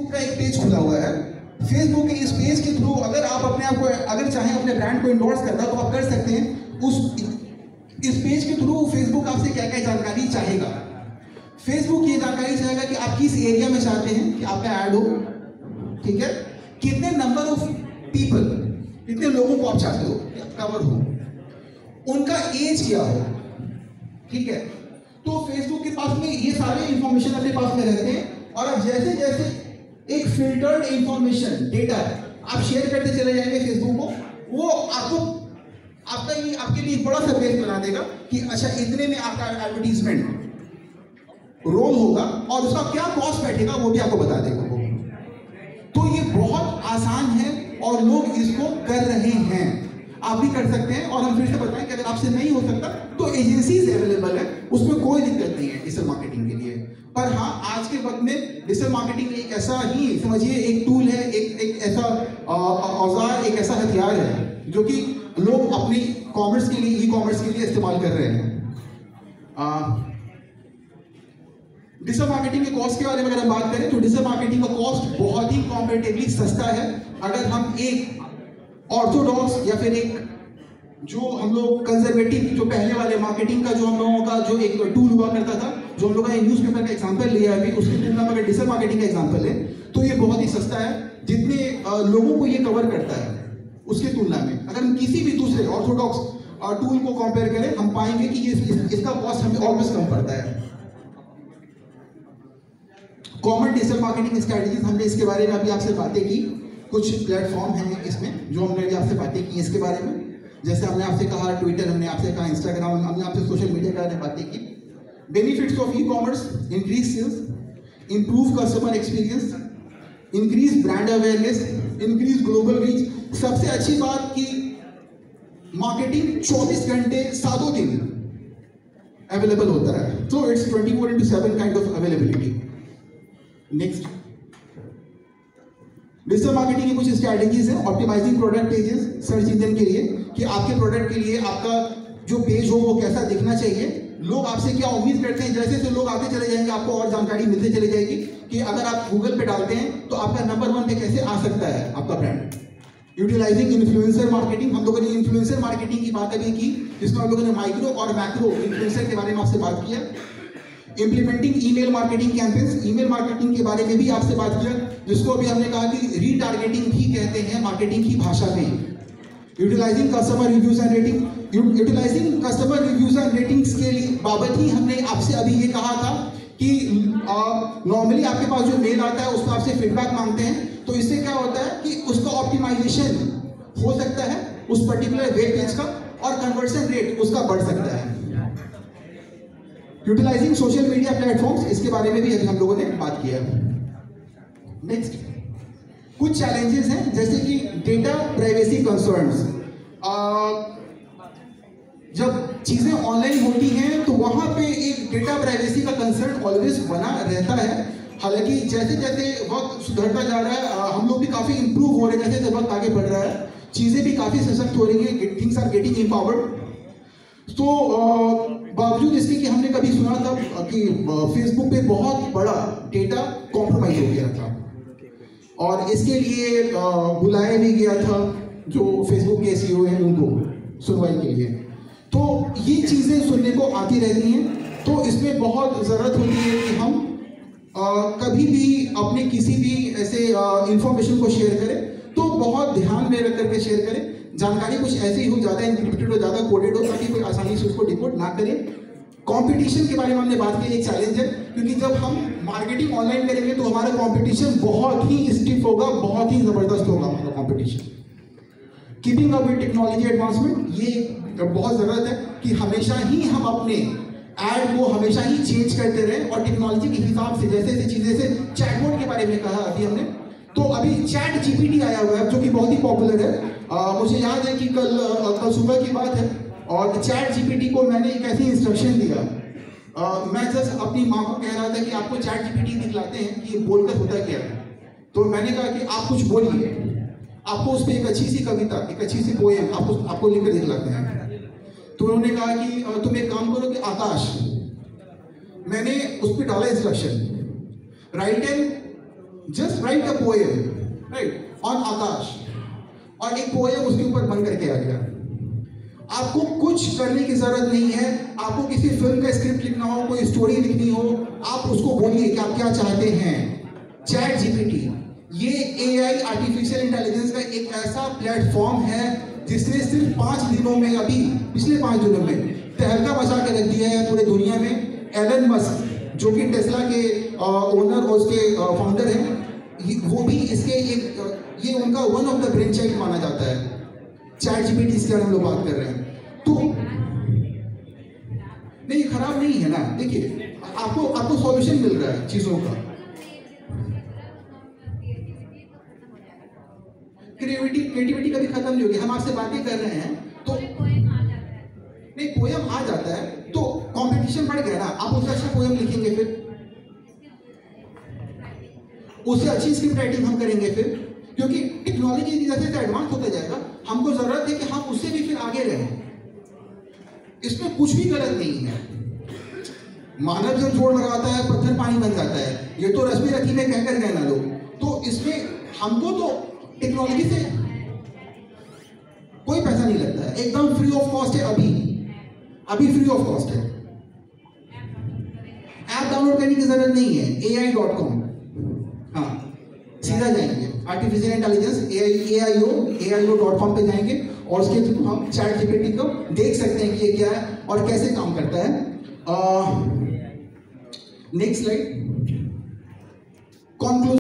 Facebook का एक page खुला हुआ है। फेसबुक के इस पेज के थ्रू अगर आप अपने आप को, अगर चाहें अपने ब्रांड को इंडोर्स करना तो आप कर सकते हैं। इस पेज के थ्रू फेसबुक आपसे क्या क्या जानकारी चाहेगा। फेसबुक ये जानकारी चाहेगा कि आप किस एरिया में चाहते हैं कि आपका ऐड हो, ठीक है, कितने नंबर ऑफ पीपल, कितने लोगों को आप चाहते हो कवर हो, उनका एज क्या हो, ठीक है। तो फेसबुक के पास में ये सारे इंफॉर्मेशन अपने पास में रहते हैं और अब जैसे जैसे एक फिल्टर्ड इंफॉर्मेशन डेटा आप शेयर करते चले जाएंगे फेसबुक को, वो आपको आपके लिए एक बड़ा सा पेज बना देगा कि अच्छा इतने में आपका एडवर्टीजमेंट रोल होगा और उसका क्या कॉस्ट बैठेगा वो भी आपको बता देगा। तो ये बहुत आसान है और लोग इसको कर रहे हैं, आप भी कर सकते हैं। और हम फिर से बताएं कि अगर आपसे नहीं हो सकता तो एजेंसीज अवेलेबल है, उसमें कोई दिक्कत नहीं है डिजिटल मार्केटिंग के लिए। पर हाँ, आज के वक्त में डिजिटल मार्केटिंग एक ऐसा ही समझिए एक टूल है, एक ऐसा औजार, एक ऐसा हथियार है जो कि लोग अपनी कॉमर्स के लिए, ई कॉमर्स के लिए इस्तेमाल कर रहे हैं। डिजिटल मार्केटिंग के कॉस्ट के बारे में अगर हम बात करें तो डिजिटल मार्केटिंग का कॉस्ट बहुत ही कॉम्पैरेटिवली सस्ता है। अगर हम एक ऑर्थोडॉक्स या फिर एक जो हम लोग कंजर्वेटिव, जो पहले वाले मार्केटिंग का जो हम लोगों का जो एक टूल हुआ करता था, जो हम लोग का न्यूज़पेपर का एग्जांपल लिया है अभी, उसके तुलना में अगर डिजिटल मार्केटिंग का एग्जांपल है तो ये बहुत ही सस्ता है। जितने लोगों को ये कवर करता है उसके तुलना में अगर हम किसी भी दूसरे ऑर्थोडॉक्स टूल को कंपेयर करें, हम पाएंगे कि इसका कॉस्ट हमें ऑलमोस्ट कम पड़ता है। कॉमन डिजिटल मार्केटिंग स्ट्रेटजीज, हमने इसके बारे में अभी आपसे बातें की। कुछ प्लेटफॉर्म हैं इसमें जो हमने अभी आपसे बातें की इसके बारे में, जैसे हमने आपसे कहा ट्विटर, हमने आपसे कहा इंस्टाग्राम, हमने आपसे सोशल मीडिया के बारे में बातें की। Benefits of e commerce: increase sales, improve customer experience, increase brand awareness, increase global reach. सबसे अच्छी बात कि मार्केटिंग 24 घंटे 7 दिन अवेलेबल होता है, तो it's 24/7 kind of availability. Next, digital marketing की कुछ स्ट्रैटेजीज हैं। Optimizing product pages search engine के लिए, कि आपके प्रोडक्ट के लिए आपका जो पेज हो वो कैसा दिखना चाहिए, लोग आपसे क्या उम्मीद करते हैं। जैसे जैसे लोग आते चले जाएंगे आपको और जानकारी मिलती चली जाएगी कि अगर आप गूगल पे डालते हैं तो आपका नंबर 1 पे कैसे आ सकता है आपका ब्रांड। यूटिलाइजिंग इन्फ्लुएंसर मार्केटिंग, हम लोगों ने इन्फ्लुएंसर मार्केटिंग की बात अभी की, जिसमें हम लोगों ने माइक्रो और मैक्रो इन्फ्लुएंसर के बारे में आपसे बात किया। Implementing email marketing campaigns, email marketing के बारे में भी आपसे बात किया, जिसको अभी हमने कहा कि रीटारगेटिंग भी कहते हैं मार्केटिंग की भाषा में। Utilizing customer reviews and rating, utilizing customer reviews and ratings के लिए बाबत ही हमने आपसे अभी ये कहा था कि नॉर्मली आपके पास जो मेल आता है उसका आपसे फीडबैक मांगते हैं, तो इससे क्या होता है कि उसका ऑप्टिमाइजेशन हो सकता है उस पर्टिकुलर वेब पेज का, और कन्वर्जन रेट उसका बढ़ सकता है। यूटिलाइजिंग सोशल मीडिया प्लेटफॉर्म्स, इसके बारे में भी अभी हम लोगों ने बात किया है। नेक्स्ट, कुछ चैलेंजेस हैं जैसे कि डेटा प्राइवेसी कंसर्न्स। जब चीजें ऑनलाइन होती हैं तो वहां पे एक डेटा प्राइवेसी का कंसर्न ऑलवेज बना रहता है। हालांकि जैसे जैसे वक्त सुधरता जा रहा है, हम लोग भी काफी इंप्रूव हो रहे हैं, जैसे जैसे वक्त आगे बढ़ रहा है चीजें भी काफी सशक्त हो रही हैं, थिंग्स आर गेटिंग एम्पावर्ड। तो बावजूद इसके कि हमने कभी सुना था कि फेसबुक पे बहुत बड़ा डेटा कॉम्प्रोमाइज हो गया था और इसके लिए बुलाया भी गया था जो फेसबुक के सीईओ हैं उनको सुनवाई के लिए। तो ये चीज़ें सुनने को आती रहती हैं, तो इसमें बहुत ज़रूरत होती है कि हम कभी भी अपने किसी भी ऐसे इंफॉर्मेशन को शेयर करें तो बहुत ध्यान में रख करके शेयर करें। जानकारी कुछ ऐसी हो, ज़्यादा इंक्रिप्टेड हो, ज़्यादा कोडेड हो, ताकि कोई आसानी से उसको डिकोड ना करे। कंपटीशन के बारे में हमने बात की, एक चैलेंज है, क्योंकि जब हम मार्केटिंग ऑनलाइन करेंगे तो हमारा कंपटीशन बहुत ही स्टिफ होगा, बहुत ही ज़बरदस्त होगा हमारा competition. Keeping up with technology advancement, ये बहुत ज़रूरत है कि हमेशा ही हम अपने ऐड को हमेशा ही चेंज करते रहें और टेक्नोलॉजी के हिसाब से, जैसे जैसे चीज़ें, जैसे चैटबॉट के बारे में कहा अभी हमने, तो अभी चैट जीपीटी आया हुआ है जो कि बहुत ही पॉपुलर है। मुझे याद है कि कल सुबह की बात है और चैट जीपीटी को मैंने एक ऐसी इंस्ट्रक्शन दिया, मैं जस्ट अपनी माँ को कह रहा था कि आपको चैट जीपीटी दिखलाते हैं कि ये बोलकर होता क्या है। तो मैंने कहा कि आप कुछ बोलिए, आपको उस पर एक अच्छी सी कविता, एक अच्छी सी पोएम आपको लिखकर दिखलाते हैं। तो उन्होंने कहा कि तुम एक काम करो कि आकाश, मैंने उस पर डाला instruction, write an just write a poem write on Akash, और एक पोएम उसके ऊपर बन करके आ गया। आपको कुछ करने की जरूरत नहीं है, आपको किसी फिल्म का स्क्रिप्ट लिखना हो, कोई स्टोरी लिखनी हो, आप उसको बोलिए कि आप क्या चाहते हैं। चैट जीपीटी ये एआई आर्टिफिशियल इंटेलिजेंस का एक ऐसा प्लेटफॉर्म है जिसने सिर्फ 5 दिनों में, अभी पिछले 5 दिनों में तहलका मचा के रख दिया है पूरे दुनिया में। एलन मस्क जो कि टेस्ला के ओनर और उसके फाउंडर हैं, वो भी इसके ये उनका one of the brain child माना जाता है। चैट जीपीटी इसके बारे में हम लोग बात कर रहे हैं, तो नहीं खराब नहीं है ना। देखिए आपको सॉल्यूशन मिल रहा है चीजों का। क्रिएटिविटी कभी खत्म नहीं होगी। हम आपसे बातें कर रहे हैं तो नहीं, पोएम आ जाता है तो कंपटीशन बढ़ गया ना, आप उससे अच्छा पोएम लिखेंगे, फिर उससे अच्छी स्क्रिप्ट राइटिंग हम करेंगे फिर, क्योंकि टेक्नोलॉजी जैसे एडवांस होता जाएगा, हमको जरूरत है कि हम उससे भी फिर आगे रहें। इसमें कुछ भी गलत नहीं है। मानव जब जोड़ लगाता है पत्थर पानी बन जाता है, ये तो रश्मि रथी में कहकर गए ना लोग। तो इसमें हमको तो टेक्नोलॉजी से कोई पैसा नहीं लगता है, एकदम फ्री ऑफ कॉस्ट है। अभी फ्री ऑफ कॉस्ट है। ऐप डाउनलोड करने की जरूरत नहीं है। ai.com, हाँ सीधा जाएंगे आर्टिफिशियल इंटेलिजेंस AIO.com पे जाएंगे और उसके थ्रू हम चैट जीपीटी को देख सकते हैं कि ये क्या है और कैसे काम करता है। Next slide. कंक्लूजन।